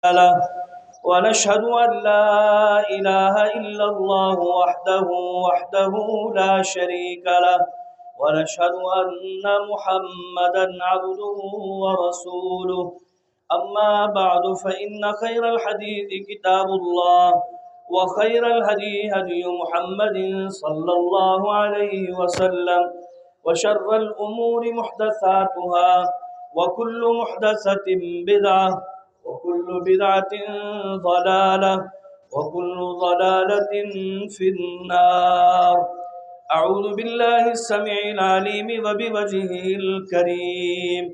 له ونشهد أن لا إله إلا الله وحده لا شريك له ونشهد أن محمدا عبده ورسوله أما بعد فإن خير الحديث كتاب الله وخير الهدي هدي محمد صلى الله عليه وسلم وشر الأمور محدثاتها وكل محدثة بدعة وكل بدعة ضلالة وكل ضلالة في النار. أعوذ بالله السميع العليم وبوجهه الكريم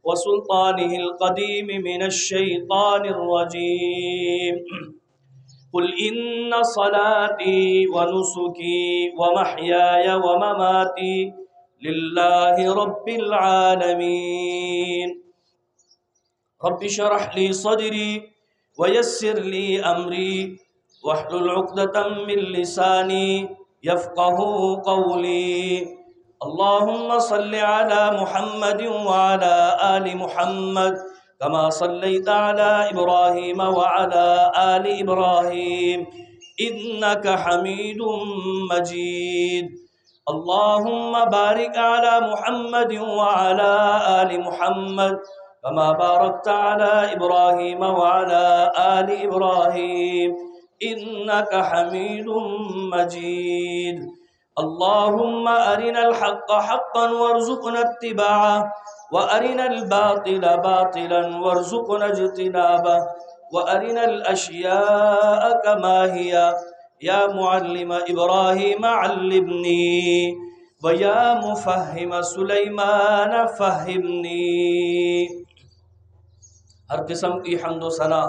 وسلطانه القديم من الشيطان الرجيم. قل إن صلاتي ونسكي ومحياي ومماتي لله رب العالمين. رب اشرح لي صدري ويسر لي أمري واحلل عقدة من لساني يفقه قولي. اللهم صل على محمد وعلى آل محمد كما صليت على إبراهيم وعلى آل إبراهيم إنك حميد مجيد. اللهم بارك على محمد وعلى آل محمد كما باركت على إبراهيم وعلى آل إبراهيم إنك حميد مجيد. اللهم أرنا الحق حقا وارزقنا اتباعه وأرنا الباطل باطلا وارزقنا اجتنابه وأرنا الأشياء كما هي يا معلم إبراهيم علمني ويا مفهم سليمان فهمني. ہر قسم کی حمد و ثنا،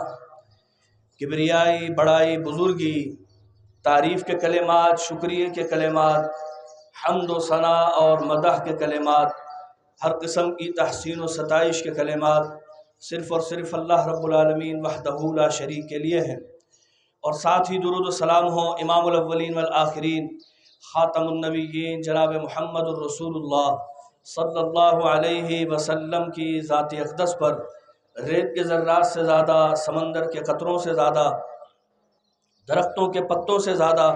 کبریائی، بڑائی، بزرگی، تعریف کے کلمات، شکریہ کے کلمات، حمد و ثنا اور مدح کے کلمات، ہر قسم کی تحسین و ستائش کے کلمات صرف اور صرف اللہ رب العالمین وحدہ لا شریک کے لیے ہیں، اور ساتھ ہی درود و سلام ہو امام الاولین والآخرین خاتم النبیین جناب محمد الرسول اللہ صلی اللہ علیہ وسلم کی ذات اقدس پر، ریت کے ذرات سے زیادہ، سمندر کے قطروں سے زیادہ، درختوں کے پتوں سے زیادہ،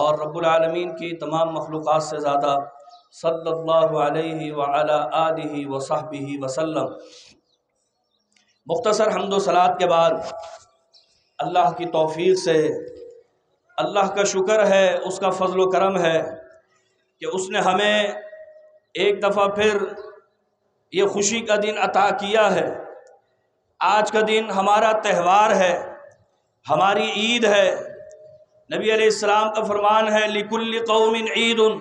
اور رب العالمین کی تمام مخلوقات سے زیادہ صلی اللہ علیہ وعلی آلہ وصحبہ وسلم. مختصر حمد و صلات کے بعد اللہ کی توفیق سے اللہ کا شکر ہے، اس کا فضل و کرم ہے کہ اس نے ہمیں ایک دفعہ پھر یہ خوشی کا دن عطا کیا ہے. آج کا دن ہمارا تہوار ہے، ہماری عید ہے. نبی علیہ السلام کا فرمان ہے لِكُلِّ قَوْمٍ عِيدٌ،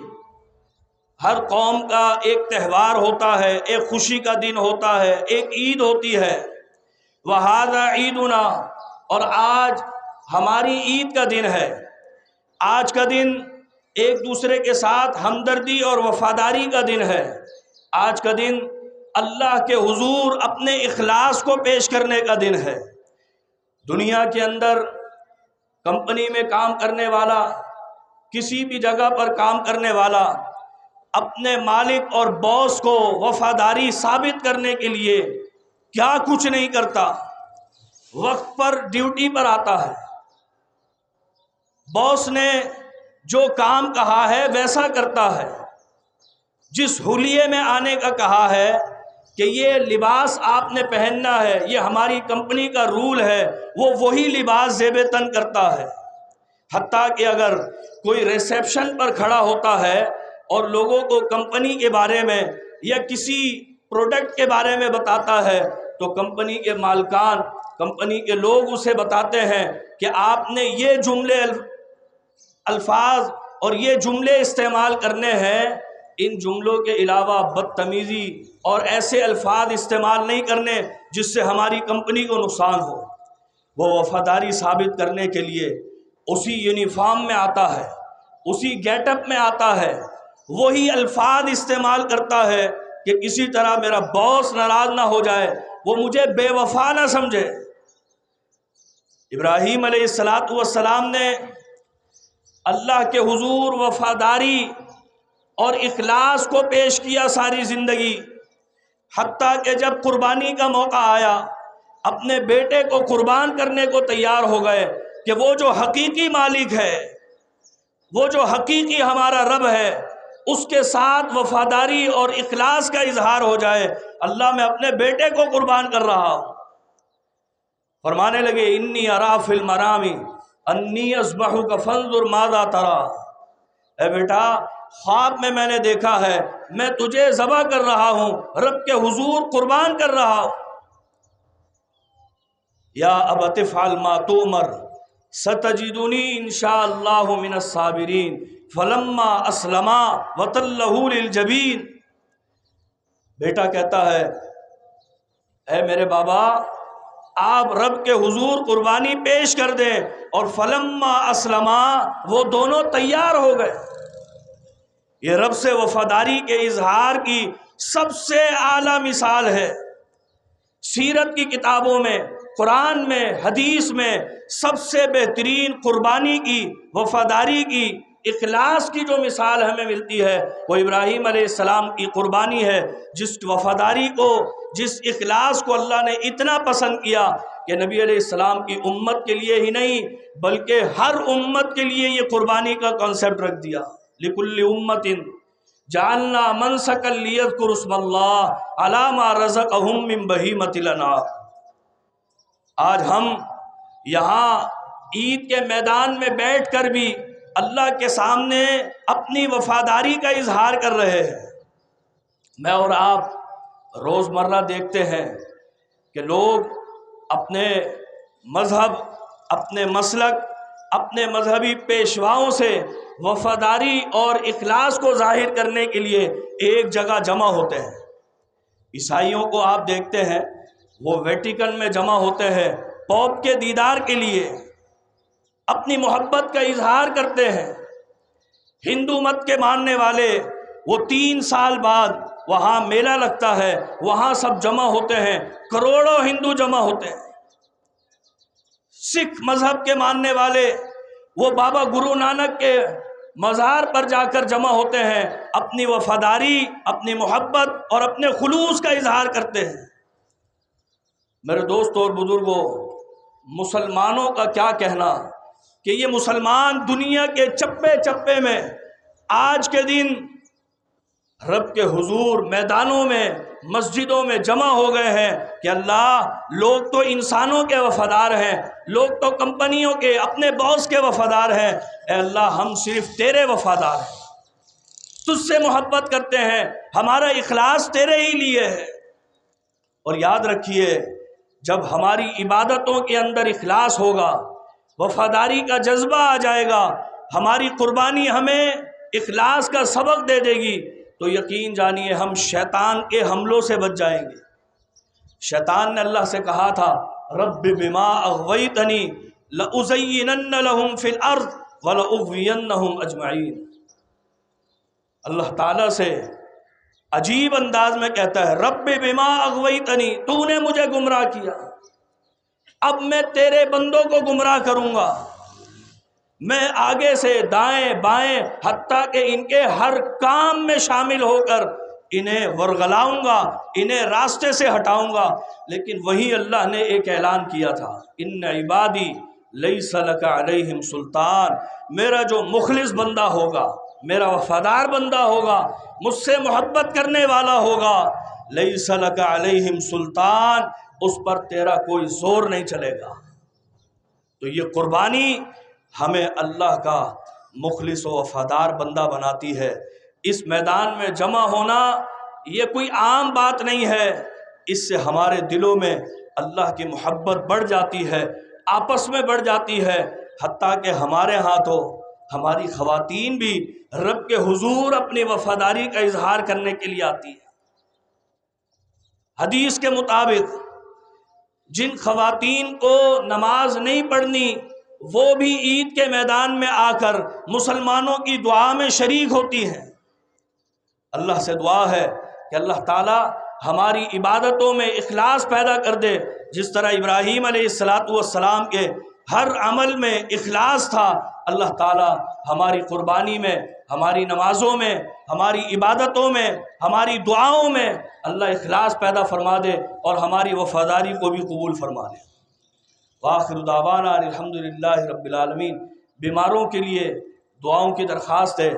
ہر قوم کا ایک تہوار ہوتا ہے، ایک خوشی کا دن ہوتا ہے، ایک عید ہوتی ہے. وَهَذَا عِيدُنَا، اور آج ہماری عید کا دن ہے. آج کا دن ایک دوسرے کے ساتھ ہمدردی اور وفاداری کا دن ہے. آج کا دن اللہ کے حضور اپنے اخلاص کو پیش کرنے کا دن ہے. دنیا کے اندر کمپنی میں کام کرنے والا، کسی بھی جگہ پر کام کرنے والا اپنے مالک اور باس کو وفاداری ثابت کرنے کے لیے کیا کچھ نہیں کرتا. وقت پر ڈیوٹی پر آتا ہے، باس نے جو کام کہا ہے ویسا کرتا ہے. جس حلیے میں آنے کا کہا ہے کہ یہ لباس آپ نے پہننا ہے، یہ ہماری کمپنی کا رول ہے، وہ وہی لباس زیب تن کرتا ہے. حتیٰ کہ اگر کوئی ریسیپشن پر کھڑا ہوتا ہے اور لوگوں کو کمپنی کے بارے میں یا کسی پروڈکٹ کے بارے میں بتاتا ہے تو کمپنی کے مالکان، کمپنی کے لوگ اسے بتاتے ہیں کہ آپ نے یہ جملے الفاظ اور یہ جملے استعمال کرنے ہیں، ان جملوں کے علاوہ بدتمیزی اور ایسے الفاظ استعمال نہیں کرنے جس سے ہماری کمپنی کو نقصان ہو. وہ وفاداری ثابت کرنے کے لیے اسی یونیفارم میں آتا ہے، اسی گیٹ اپ میں آتا ہے، وہی الفاظ استعمال کرتا ہے کہ کسی طرح میرا باس ناراض نہ ہو جائے، وہ مجھے بے وفا نہ سمجھے. ابراہیم علیہ السلام نے اللہ کے حضور وفاداری اور اخلاص کو پیش کیا ساری زندگی، حتیٰ کہ جب قربانی کا موقع آیا اپنے بیٹے کو قربان کرنے کو تیار ہو گئے کہ وہ جو حقیقی مالک ہے، وہ جو حقیقی ہمارا رب ہے، اس کے ساتھ وفاداری اور اخلاص کا اظہار ہو جائے۔ اللہ میں اپنے بیٹے کو قربان کر رہا ہوں۔ فرمانے لگے انی ارا فی المنام انی اذبحک فانظر ماذا ترى، اے بیٹا خواب میں نے دیکھا ہے میں تجھے ذبح کر رہا ہوں، رب کے حضور قربان کر رہا ہوں۔ یا ابت افعل ما تؤمر ستجدنی انشاء اللہ من الصابرین فلما اسلما وتلہ للجبین۔ بیٹا کہتا ہے اے میرے بابا آپ رب کے حضور قربانی پیش کر دیں، اور فلما اسلما وہ دونوں تیار ہو گئے۔ یہ رب سے وفاداری کے اظہار کی سب سے اعلیٰ مثال ہے۔ سیرت کی کتابوں میں، قرآن میں، حدیث میں سب سے بہترین قربانی کی، وفاداری کی، اخلاص کی جو مثال ہمیں ملتی ہے وہ ابراہیم علیہ السلام کی قربانی ہے، جس وفاداری کو، جس اخلاص کو اللہ نے اتنا پسند کیا کہ نبی علیہ السلام کی امت کے لیے ہی نہیں بلکہ ہر امت کے لیے یہ قربانی کا کانسیپٹ رکھ دیا۔ لِكُلِّ أُمَّةٍ جَعَلْنَا مَنْسَكًا لِيَذْكُرُوا اسْمَ اللَّهِ عَلَىٰ مَا رَزَقَهُم مِّن بَهِيمَةِ الْأَنْعَامِ۔ آج ہم یہاں عید کے میدان میں بیٹھ کر بھی اللہ کے سامنے اپنی وفاداری کا اظہار کر رہے ہیں۔ میں اور آپ روزمرہ دیکھتے ہیں کہ لوگ اپنے مذہب، اپنے مسلک، اپنے مذہبی پیشواؤں سے وفاداری اور اخلاص کو ظاہر کرنے کے لیے ایک جگہ جمع ہوتے ہیں۔ عیسائیوں کو آپ دیکھتے ہیں وہ ویٹیکن میں جمع ہوتے ہیں پوپ کے دیدار کے لیے، اپنی محبت کا اظہار کرتے ہیں۔ ہندو مت کے ماننے والے وہ 3 سال بعد وہاں میلہ لگتا ہے، وہاں سب جمع ہوتے ہیں، کروڑوں ہندو جمع ہوتے ہیں۔ سکھ مذہب کے ماننے والے وہ بابا گرو نانک کے مزار پر جا کر جمع ہوتے ہیں، اپنی وفاداری، اپنی محبت اور اپنے خلوص کا اظہار کرتے ہیں۔ میرے دوستوں اور بزرگوں، مسلمانوں کا کیا کہنا کہ یہ مسلمان دنیا کے چپے چپے میں آج کے دن رب کے حضور میدانوں میں، مسجدوں میں جمع ہو گئے ہیں کہ اللہ لوگ تو انسانوں کے وفادار ہیں، لوگ تو کمپنیوں کے، اپنے باس کے وفادار ہیں، اے اللہ ہم صرف تیرے وفادار ہیں، تجھ سے محبت کرتے ہیں، ہمارا اخلاص تیرے ہی لیے ہے۔ اور یاد رکھیے جب ہماری عبادتوں کے اندر اخلاص ہوگا، وفاداری کا جذبہ آ جائے گا، ہماری قربانی ہمیں اخلاص کا سبق دے دے گی، تو یقین جانیے ہم شیطان کے حملوں سے بچ جائیں گے۔ شیطان نے اللہ سے کہا تھا رب بما اغویتنی لأزینن لہم فی الارض ولأغوینہم اجمعین۔ اللہ تعالیٰ سے عجیب انداز میں کہتا ہے رب بما اغویتنی، تو نے مجھے گمراہ کیا، اب میں تیرے بندوں کو گمراہ کروں گا، میں آگے سے دائیں بائیں حتیٰ کہ ان کے ہر کام میں شامل ہو کر انہیں ورغلاؤں گا، انہیں راستے سے ہٹاؤں گا۔ لیکن وہی اللہ نے ایک اعلان کیا تھا ان عبادی لیس لک علیہم سلطان، میرا جو مخلص بندہ ہوگا، میرا وفادار بندہ ہوگا، مجھ سے محبت کرنے والا ہوگا، لیس لک علیہم سلطان، اس پر تیرا کوئی زور نہیں چلے گا۔ تو یہ قربانی ہمیں اللہ کا مخلص و وفادار بندہ بناتی ہے۔ اس میدان میں جمع ہونا یہ کوئی عام بات نہیں ہے، اس سے ہمارے دلوں میں اللہ کی محبت بڑھ جاتی ہے، آپس میں بڑھ جاتی ہے، حتیٰ کہ ہمارے ہاں تو ہماری خواتین بھی رب کے حضور اپنی وفاداری کا اظہار کرنے کے لیے آتی ہیں۔ حدیث کے مطابق جن خواتین کو نماز نہیں پڑھنی وہ بھی عید کے میدان میں آ کر مسلمانوں کی دعا میں شریک ہوتی ہیں۔ اللہ سے دعا ہے کہ اللہ تعالی ہماری عبادتوں میں اخلاص پیدا کر دے، جس طرح ابراہیم علیہ السلام کے ہر عمل میں اخلاص تھا، اللہ تعالیٰ ہماری قربانی میں، ہماری نمازوں میں، ہماری عبادتوں میں، ہماری دعاؤں میں اللہ اخلاص پیدا فرما دے اور ہماری وفاداری کو بھی قبول فرما دے۔ وآخر دعوانا الحمدللہ رب العالمین۔ بیماروں کے لیے دعاؤں کی درخواست ہے،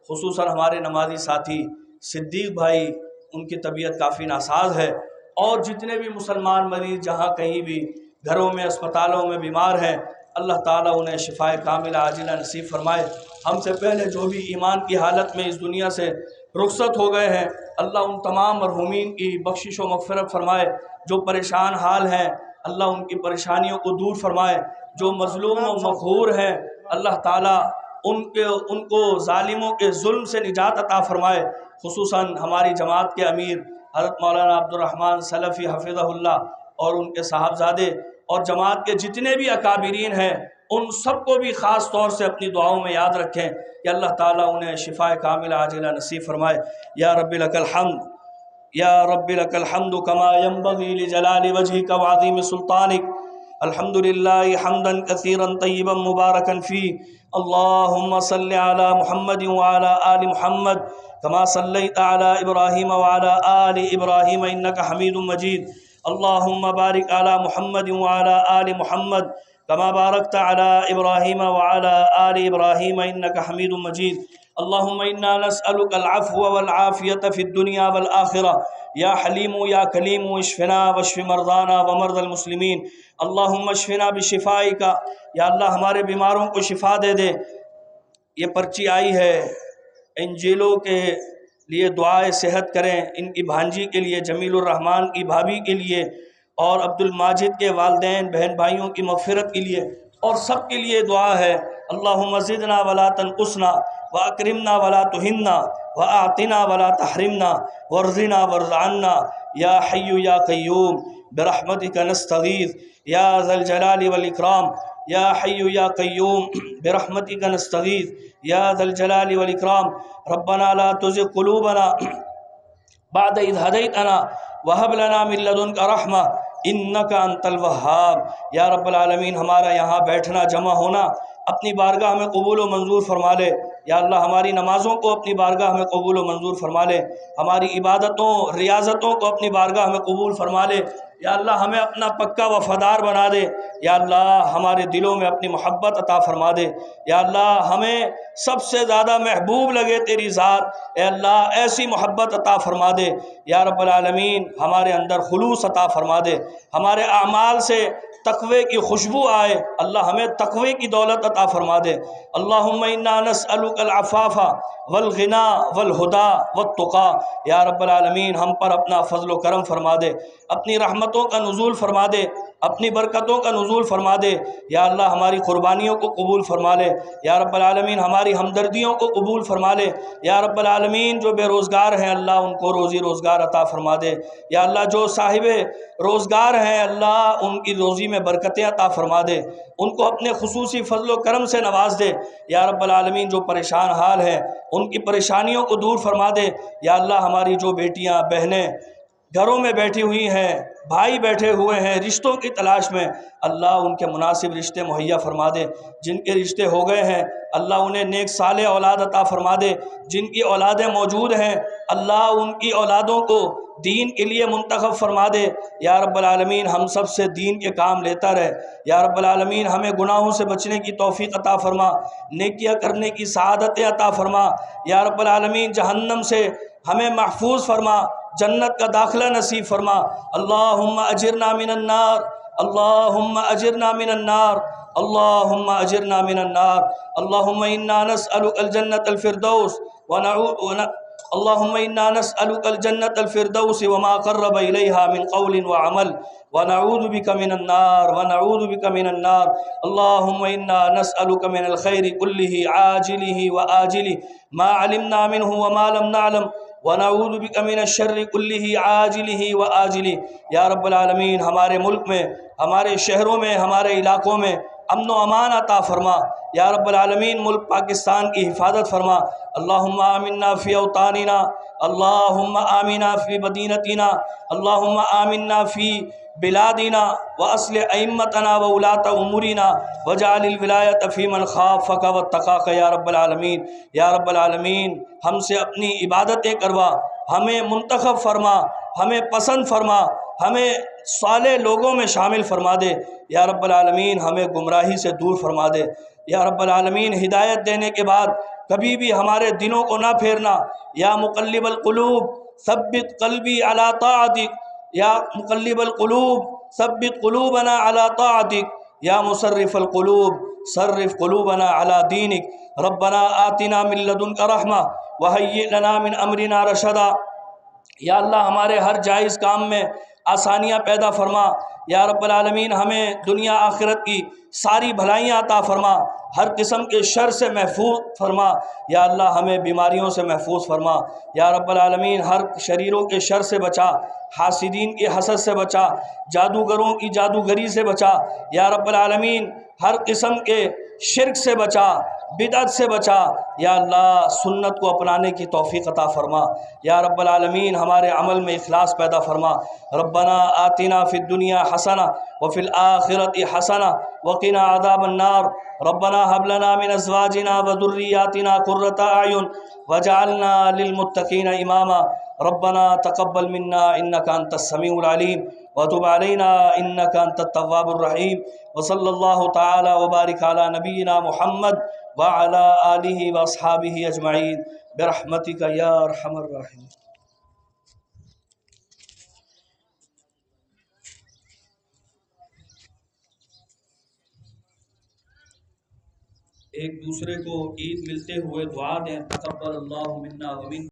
خصوصاً ہمارے نمازی ساتھی صدیق بھائی، ان کی طبیعت کافی ناساز ہے، اور جتنے بھی مسلمان مریض جہاں کہیں بھی گھروں میں، اسپتالوں میں بیمار ہیں، اللہ تعالیٰ انہیں شفاء کاملہ عاجلہ نصیب فرمائے۔ ہم سے پہلے جو بھی ایمان کی حالت میں اس دنیا سے رخصت ہو گئے ہیں، اللہ ان تمام مرحومین کی بخشش و مغفرت فرمائے۔ جو پریشان حال ہیں، اللہ ان کی پریشانیوں کو دور فرمائے۔ جو مظلوم و مقہور ہیں، اللہ تعالیٰ ان کو ظالموں کے ظلم سے نجات عطا فرمائے۔ خصوصاً ہماری جماعت کے امیر حضرت مولانا عبدالرحمن سلفی حفظہ اللہ اور ان کے صاحبزادے اور جماعت کے جتنے بھی اکابرین ہیں، ان سب کو بھی خاص طور سے اپنی دعاؤں میں یاد رکھیں کہ اللہ تعالیٰ انہیں شفاء کاملہ عاجلہ نصیب فرمائے۔ یا رب لک الحمد، یا رب لک الحمد کما ینبغی لجلال وجہک وعظیم سلطانک۔ الحمد للہ حمدا کثیرا طیبا مبارکا فیہ۔ اللہم صل علی محمد وعلی آل محمد کما صلیت علی ابراہیم وعلی آل ابراہیم انک حمید مجید۔ اللہم بارک علی محمد وعلی آل محمد کما بارکت علی ابراہیم وعلی آل ابراہیم انک حمید مجید۔ اللہم انا نسألک العفو والعافیۃ فی الدنیا والآخرہ۔ یا حلیم یا کلیم اشفنا واشف مرضانا ومرضى المسلمین۔ اللہم اشفنا بشفائک، یا اللہ ہمارے بیماروں کو شفا دے دے۔ یہ پرچی آئی ہے، انجیلوں کے لیے دعائے صحت کریں، ان کی بھانجی کے لیے، جمیل الرحمن کی بھابھی کے لیے، اور عبد الماجد کے والدین بہن بھائیوں کی مغفرت کے لیے، اور سب کے لیے دعا ہے۔ اللہم زدنا ولا تنقصنا واکرمنا ولا تہنا واعطنا ولا تحرمنا وارزقنا وارض عنا یا حی یا قیوم برحمتک نستغیث یا ذا الجلال والاکرام۔ یا حی یا قیوم برحمتک نستغیث یا ذا الجلال والاکرام۔ ربنا لا تزغ قلوبنا بعد اذ ہدیتنا وہب لنا من لدنک رحمہ انک انت الوہاب۔ یا رب العالمین، ہمارا یہاں بیٹھنا، جمع ہونا اپنی بارگاہ میں قبول و منظور فرما لے۔ یا اللہ ہماری نمازوں کو اپنی بارگاہ میں قبول و منظور فرما لے، ہماری عبادتوں ریاضتوں کو اپنی بارگاہ میں قبول فرما لے۔ یا اللہ ہمیں اپنا پکا وفادار بنا دے۔ یا اللہ ہمارے دلوں میں اپنی محبت عطا فرما دے۔ یا اللہ ہمیں سب سے زیادہ محبوب لگے تیری ذات، اے اللہ ایسی محبت عطا فرما دے۔ یا رب العالمین ہمارے اندر خلوص عطا فرما دے، ہمارے اعمال سے تقوی کی خوشبو آئے، اللہ ہمیں تقوی کی دولت عطا فرما دے۔ اللہم انا نسألک العفاف والغنا والہدی والتقی۔ یا رب العالمین ہم پر اپنا فضل و کرم فرما دے، اپنی رحمتوں کا نزول فرما دے، اپنی برکتوں کا نزول فرما دے۔ یا اللہ ہماری قربانیوں کو قبول فرما لے۔ یا رب العالمین ہماری ہمدردیوں کو قبول فرما لے۔ یا رب العالمین جو بے روزگار ہیں، اللہ ان کو روزی روزگار عطا فرما دے۔ یا اللہ جو صاحب روزگار ہیں، اللہ ان کی روزی میں برکتیں عطا فرما دے، ان کو اپنے خصوصی فضل و کرم سے نواز دے۔ یا رب العالمین جو پریشان حال ہیں، ان کی پریشانیوں کو دور فرما دے۔ یا اللہ ہماری جو بیٹیاں بہنیں گھروں میں بیٹھی ہوئی ہیں، بھائی بیٹھے ہوئے ہیں رشتوں کی تلاش میں، اللہ ان کے مناسب رشتے مہیا فرما دے۔ جن کے رشتے ہو گئے ہیں، اللہ انہیں نیک صالح اولاد عطا فرما دے۔ جن کی اولادیں موجود ہیں، اللہ ان کی اولادوں کو دین کے لیے منتخب فرما دے۔ یا رب العالمین ہم سب سے دین کے کام لیتا رہے۔ یا رب العالمین ہمیں گناہوں سے بچنے کی توفیق عطا فرما، نیکیاں کرنے کی سعادتیں عطا فرما۔ یا رب العالمین جہنم سے ہمیں محفوظ فرما، جنت کا داخلہ نصیب فرما۔ اللہم اجرنا من النار، اللہم اجرنا من النار، اللہم اجرنا من النار۔ اللہم انا نسألک الجنت الفردوس اللہم انا نسألک الجنت الفردوس وما قرب الیہا من قول وعمل ونعوذ بک من النار من النار۔ اللہم انا نسألک من الخیر کلہ عاجلہ وآجلہ ما علمنا منہ وما لم نعلم ونعوذ بک من الشر کلہ عاجلہ وآجلہ۔ یا رب العالمین ہمارے ملک میں، ہمارے شہروں میں، ہمارے علاقوں میں امن و امان عطا فرما۔ یا رب العالمین ملک پاکستان کی حفاظت فرما۔ اللہم آمنا فی اوطاننا، اللہم آمنا فی مدینتنا، اللہم آمنا فی بلادنا وأصلح أئمتنا وولاة أمورنا واجعل الولایة في من خافك واتقاك یا رب العالمین۔ یا رب العالمین ہم سے اپنی عبادتیں کروا، ہمیں منتخب فرما، ہمیں پسند فرما، ہمیں صالح لوگوں میں شامل فرما دے یا رب العالمین، ہمیں گمراہی سے دور فرما دے یا رب العالمین۔ ہدایت دینے کے بعد کبھی بھی ہمارے دلوں کو نہ پھیرنا۔ یا مقلب القلوب ثبت قلبی علی طاعتک، یا مقلب القلوب ثبت قلوبنا علی طاعتک، یا مصرف القلوب صرف قلوبنا علی دینک۔ ربنا آتنا من لدنک رحمہ وہیئ لنا من امرنا رشدا۔ یا اللہ ہمارے ہر جائز کام میں آسانیاں پیدا فرما یا رب العالمین، ہمیں دنیا آخرت کی ساری بھلائیاں عطا فرما، ہر قسم کے شر سے محفوظ فرما یا اللہ، ہمیں بیماریوں سے محفوظ فرما یا رب العالمین، ہر شریروں کے شر سے بچا، حاسدین کی حسد سے بچا، جادوگروں کی جادوگری سے بچا یا رب العالمین، ہر قسم کے شرک سے بچا، بدعت سے بچا یا اللہ، سنت کو اپنانے کی توفیق عطا فرما یا رب العالمین، ہمارے عمل میں اخلاص پیدا فرما۔ ربنا آتنا فی الدنیا حسنہ وفی الآخرۃ حسنہ وقنا عذاب النار۔ ربنا هب لنا من ازواجنا وذرياتنا قرة اعین واجعلنا للمتقین اماما۔ ربنا تقبل منا انك انت السمیع العلیم وتب علينا انك انت التواب الرحیم۔ وصلی اللہ تعالی وبارک علی نبینا محمد وعلى آلہ واصحابہ اجمعین برحمتک یا ارحم الراحمین۔ ایک دوسرے کو عید ملتے ہوئے دعا دیں۔ تقبل اللہ منا ومنکم۔